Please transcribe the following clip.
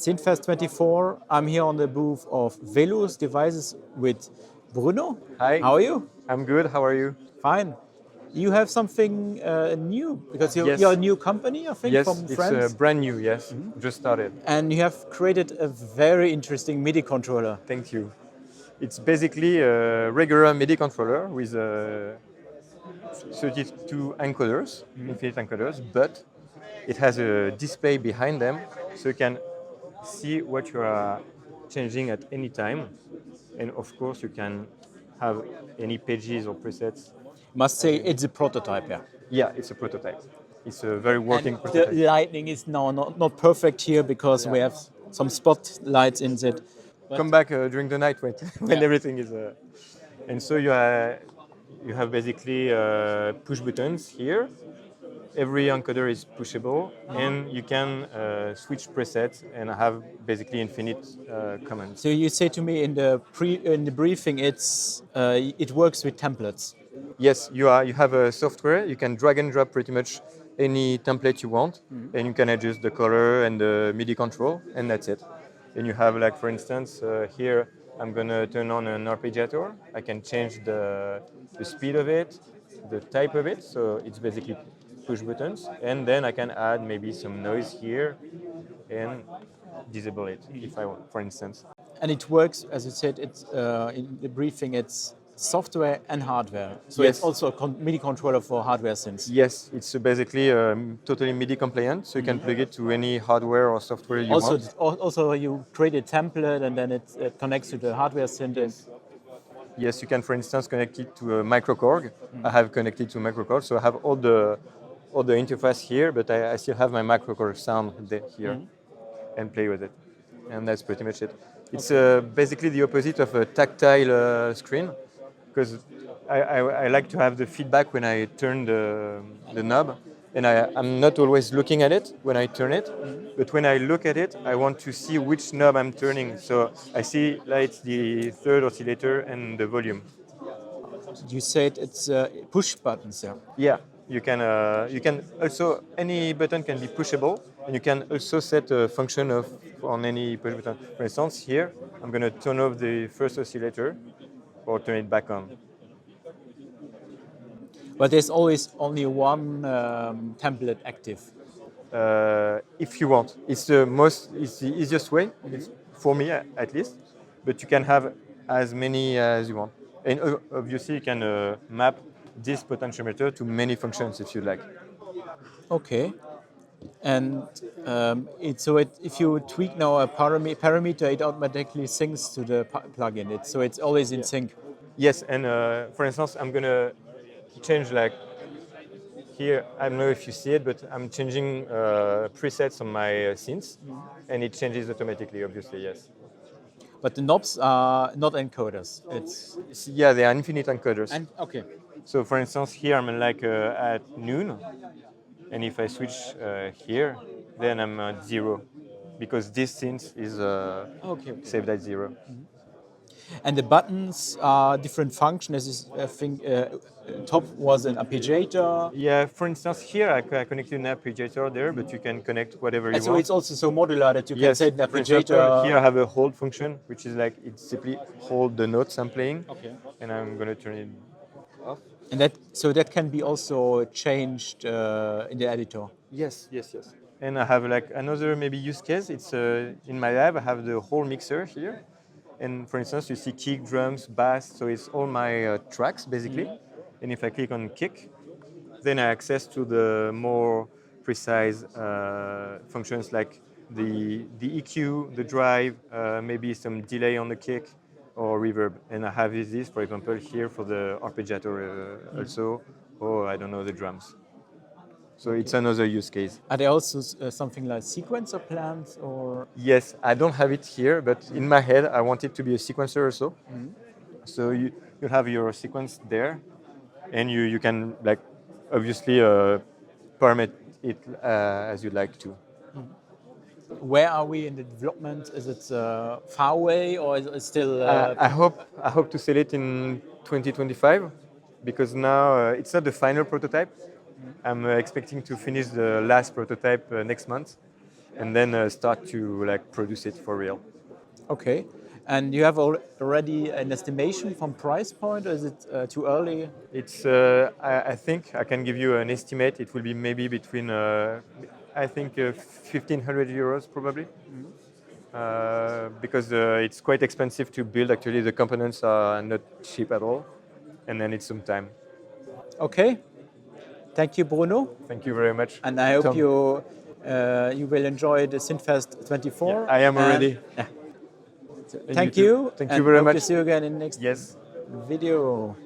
SynthFest 24. I'm here on the booth of Velours Devices with Bruno. Hi. How are you? I'm good. How are you? Fine. You have something new because Yes. you're a new company, I think, Yes, from it's France. brand new. Yes, just started. And you have created a very interesting MIDI controller. Thank you. It's basically a regular MIDI controller with 32 encoders, infinite encoders, but it has a display behind them, so you can see what you are changing at any time, and of course you can have any pages or presets. Must say it's a prototype, yeah. Yeah, it's a prototype. It's a very working And prototype. the lighting is now not perfect here because we have some spotlights in it. Come back during the night when Yeah. everything is. And so you have basically push buttons here. Every encoder is pushable, and you can switch presets and have basically infinite commands. So you say to me in the briefing, it works with templates. Yes, you have a software. You can drag and drop pretty much any template you want, and you can adjust the color and the MIDI control, and that's it. And you have, like, for instance, here I'm gonna turn on an arpeggiator. I can change the speed of it, the type of it. So it's basically push buttons, and then I can add maybe some noise here and disable it if I want, for instance. And it works, as you said, it's in the briefing, it's software and hardware. So Yes. it's also a MIDI controller for hardware synths. Yes, it's basically totally MIDI compliant, so you can plug it to any hardware or software you Also, want. also you create a template and then it connects to the hardware synth. Yes, you can, for instance, connect it to a microKORG. I have connected to microKORG, so I have all the interface here, but I still have my microKORG sound here and play with it. And that's pretty much it. It's basically the opposite of a tactile screen, because I like to have the feedback when I turn the knob, and I'm not always looking at it when I turn it, but when I look at it, I want to see which knob I'm turning. So I see like it's the third oscillator and the volume. You said it's push buttons, yeah. Yeah, you can also, any button can be pushable, and you can also set a function on any push button. For instance, here I'm going to turn off the first oscillator or turn it back on. But there's always only one template active. If you want, it's the easiest way, for me at least. But you can have as many as you want, and obviously you can map this potentiometer to many functions if you like. Okay. And if you tweak now a parameter, it automatically syncs to the plugin. So it's always in sync. Yes, and for instance, I'm gonna change, like, here. I don't know if you see it, but I'm changing presets on my synths, and it changes automatically. Obviously, yes. But the knobs are not encoders. Yeah, they are infinite encoders. And okay. So, for instance, here I'm like at noon, and if I switch here, then I'm at 0, because this synth is saved at 0. And the buttons are different functions. I think top was an arpeggiator. Yeah, for instance, here I connected an arpeggiator there, but you can connect whatever you And so want. it's also so modular that you can Yes, set an for example, arpeggiator. here I have a hold function, which is like it simply hold the notes I'm playing, Okay. and I'm going to turn it off. And that can be also changed in the editor. Yes. And I have like another maybe use case. It's in my lab. I have the whole mixer here, and for instance, you see kick, drums, bass. So it's all my tracks basically. And if I click on kick, then I access to the more precise functions like the EQ, the drive, maybe some delay on the kick or reverb. And I have this, for example, here for the arpeggiator also, or I don't know, the drums. So it's another use case. Are there also something like sequencer plans or? Yes, I don't have it here, but in my head, I want it to be a sequencer also. So you have your sequence there, and you can, like, obviously parameter it as you like to. Where are we in the development? Is it far away or is it still? I hope to sell it in 2025, because now it's not the final prototype. I'm expecting to finish the last prototype next month, and then start to like produce it for real. Okay. And you have already an estimation from price point, or is it too early? It's I think I can give you an estimate. It will be maybe between I think 1,500 euros probably. Because it's quite expensive to build. Actually, the components are not cheap at all, and then it's some time. Okay. Thank you, Bruno. Thank you very much. And I hope Tom. you will enjoy the SynthFest 24. Yeah, I am already. Yeah. And Thank you too. you. Thank and you very hope much. to see you again in the next Yes. video.